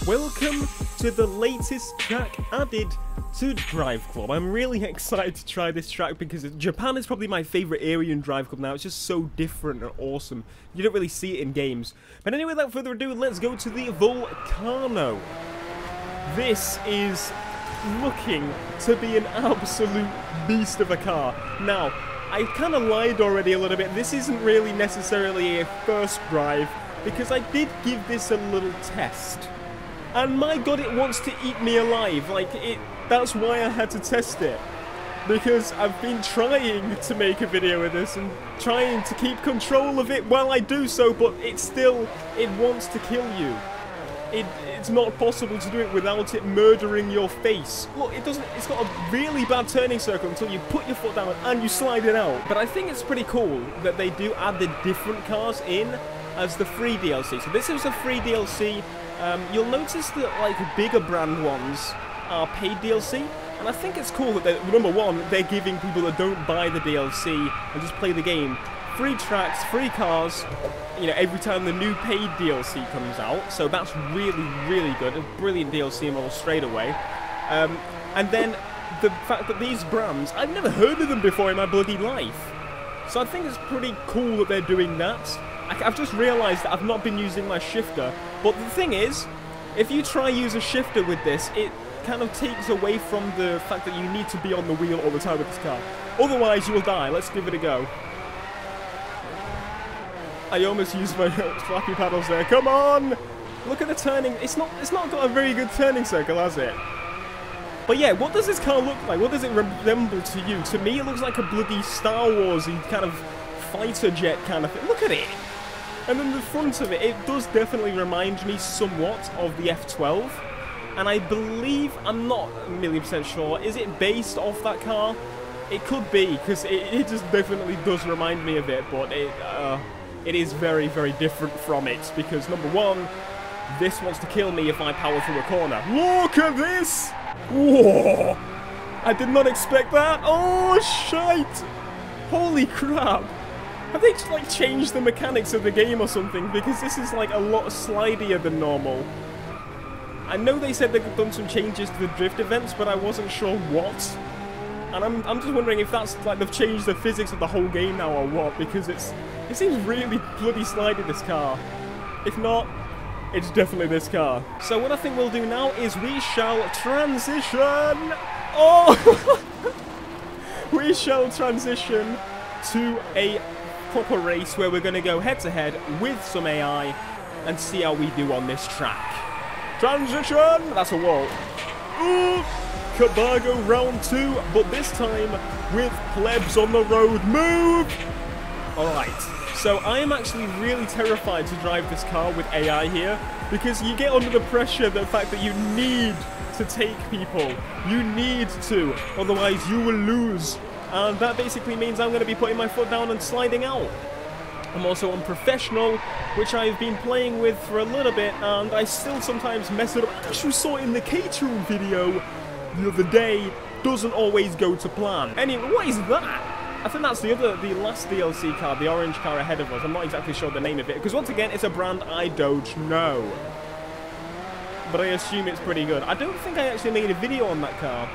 Welcome to the latest track added to DRIVECLUB. I'm really excited to try this track because Japan is probably my favourite area in DRIVECLUB now. It's just so different and awesome. You don't really see it in games. But anyway, without further ado, let's go to the Vulcano. This is looking to be an absolute beast of a car. Now, I kind of lied already a little bit. This isn't really necessarily a first drive because I did give this a little test. And my god, it wants to eat me alive. Like, that's why I had to test it. Because I've been trying to make a video with this and trying to keep control of it while I do so, but it wants to kill you. It's not possible to do it without it murdering your face. Look, it's got a really bad turning circle until you put your foot down and you slide it out. But I think it's pretty cool that they do add the different cars in as the free DLC. So this is a free DLC. You'll notice that like bigger brand ones are paid DLC, and I think it's cool that number one, they're giving people that don't buy the DLC and just play the game free tracks, free cars, you know, every time the new paid DLC comes out. So that's really, really good. A brilliant DLC model straight away. And then the fact that these brands, I've never heard of them before in my bloody life. So I think it's pretty cool that they're doing that. I've just realised that I've not been using my shifter. But the thing is, if you try use a shifter with this, it kind of takes away from the fact that you need to be on the wheel all the time with this car. Otherwise, you will die. Let's give it a go. I almost used my flappy paddles there. Come on! Look at the turning. It's not got a very good turning circle, has it? But yeah, what does this car look like? What does it resemble to you? To me, it looks like a bloody Star Wars-y kind of fighter jet kind of thing. Look at it! And then the front of it, it does definitely remind me somewhat of the F12. And I believe, I'm not 1,000,000% sure, is it based off that car? It could be, because it just definitely does remind me of it, but it is very, very different from it. Because number one, this wants to kill me if I power through a corner. Look at this! Whoa! I did not expect that! Oh, shite! Holy crap! Have they like changed the mechanics of the game or something? Because this is like a lot slidier than normal. I know they said they've done some changes to the drift events, but I wasn't sure what. And I'm just wondering if that's like they've changed the physics of the whole game now or what, because it seems really bloody slidey, this car. If not, it's definitely this car. So what I think we'll do now is we shall transition. Oh! We shall transition to a proper race where we're going to go head to head with some AI and see how we do on this track. Transition! That's a wall. Ooh! Cabargo round 2, but this time with plebs on the road. Move! Alright, so I am actually really terrified to drive this car with AI here because you get under the pressure, the fact that you need to take people. You need to, otherwise you will lose. And that basically means I'm going to be putting my foot down and sliding out. I'm also on professional, which I've been playing with for a little bit, and I still sometimes mess it up. As you saw in the catering video the other day, doesn't always go to plan. Anyway, what is that? I think that's the last DLC car, the orange car ahead of us. I'm not exactly sure the name of it, because once again, it's a brand I don't know. But I assume it's pretty good. I don't think I actually made a video on that car.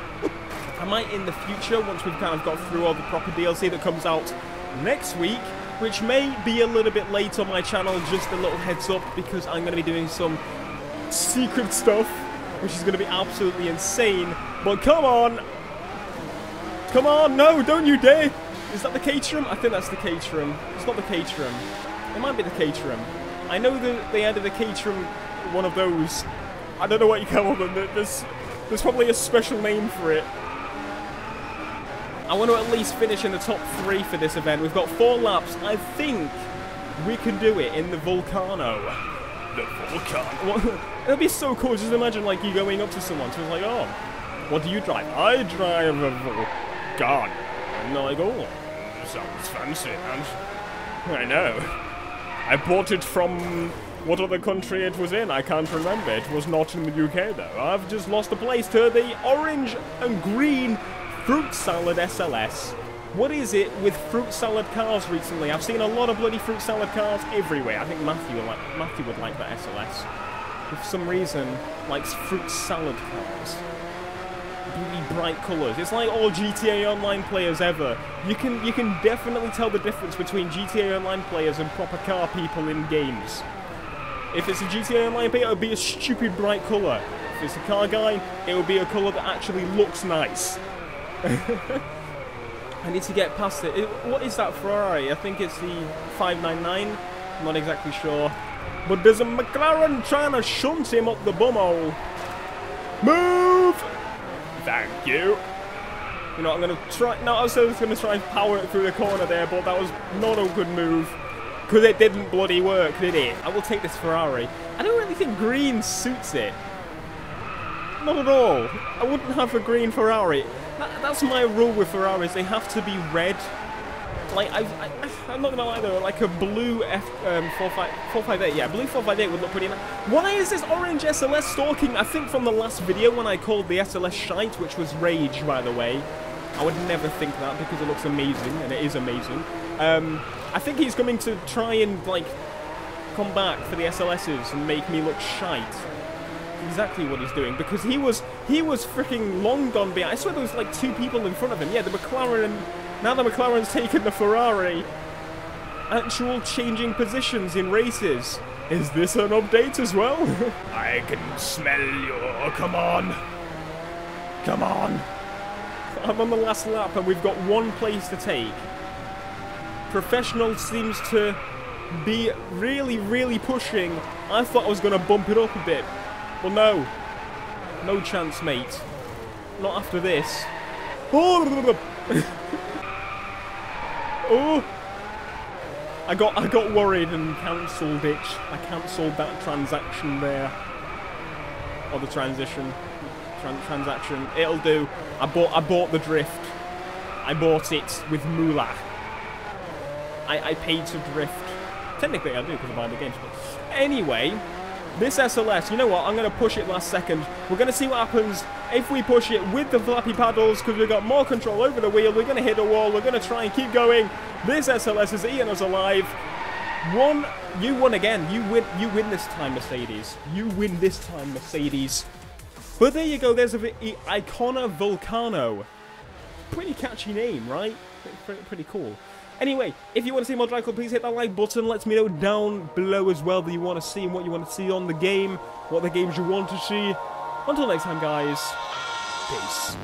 I might in the future, once we've kind of got through all the proper DLC that comes out next week, which may be a little bit late on my channel, just a little heads up, because I'm going to be doing some secret stuff, which is going to be absolutely insane. But come on! Come on, no, don't you dare! Is that the Caterham? I think that's the Caterham. It's not the Caterham. It might be the Caterham. I know that they added a Caterham, one of those. I don't know what you call them. There's probably a special name for it. I want to at least finish in the top 3 for this event. We've got 4 laps. I think we can do it in the Vulcano. The Vulcano. It'll be so cool. Just imagine like you going up to someone. So it's like, oh, what do you drive? I drive a Vulcano. And they're like, oh, sounds fancy. And I know. I bought it from what other country it was in. I can't remember. It was not in the UK though. I've just lost the place to the orange and green fruit salad SLS. What is it with fruit salad cars recently? I've seen a lot of bloody fruit salad cars everywhere. I think Matthew would like that SLS. for some reason, likes fruit salad cars. Really bright colours. It's like all GTA Online players ever. You can definitely tell the difference between GTA Online players and proper car people in games. If it's a GTA Online player, it'll be a stupid bright colour. If it's a car guy, it'll be a colour that actually looks nice. I need to get past it. What is that Ferrari? I think it's the 599. I'm not exactly sure. But there's a McLaren trying to shunt him up the bumhole. Move! Thank you. You know, I'm going to try... No, I was going to try and power it through the corner there, but that was not a good move. Because it didn't bloody work, did it? I will take this Ferrari. I don't really think green suits it. Not at all. I wouldn't have a green Ferrari. That's my rule with Ferraris. They have to be red. Like, I'm not gonna lie though, like a blue 458, yeah, blue 458 would look pretty nice. Why is this orange SLS stalking? I think from the last video when I called the SLS shite, which was rage, by the way. I would never think that because it looks amazing, and it is amazing. I think he's coming to try and, like, come back for the SLSs and make me look shite. Exactly what he's doing, because he was freaking long gone behind. I swear there was like 2 people in front of him. Yeah, the McLaren. Now the McLaren's taken the Ferrari. Actual changing positions in races. Is this an update as well? I can smell you. Come on. Come on. I'm on the last lap and we've got 1 place to take. Professional seems to be really, really pushing. I thought I was going to bump it up a bit. Well, no. No chance, mate. Not after this. Oh! Oh! I got worried and cancelled it. I cancelled that transaction there. Or the transition. Transaction. It'll do. I bought the drift. I bought it with moolah. I paid to drift. Technically I do because I buy the games. But anyway, this SLS, you know what? I'm going to push it last second. We're going to see what happens if we push it with the flappy paddles because we've got more control over the wheel. We're going to hit a wall. We're going to try and keep going. This SLS has eaten us alive. You won again. You win this time, Mercedes. You win this time, Mercedes. But there you go. There's Icona Vulcano. Pretty catchy name, right? Pretty cool. Anyway, if you want to see more DRIVECLUB, please hit that like button. Let me know down below as well that you want to see and what you want to see on the game, what the games you want to see. Until next time, guys. Peace.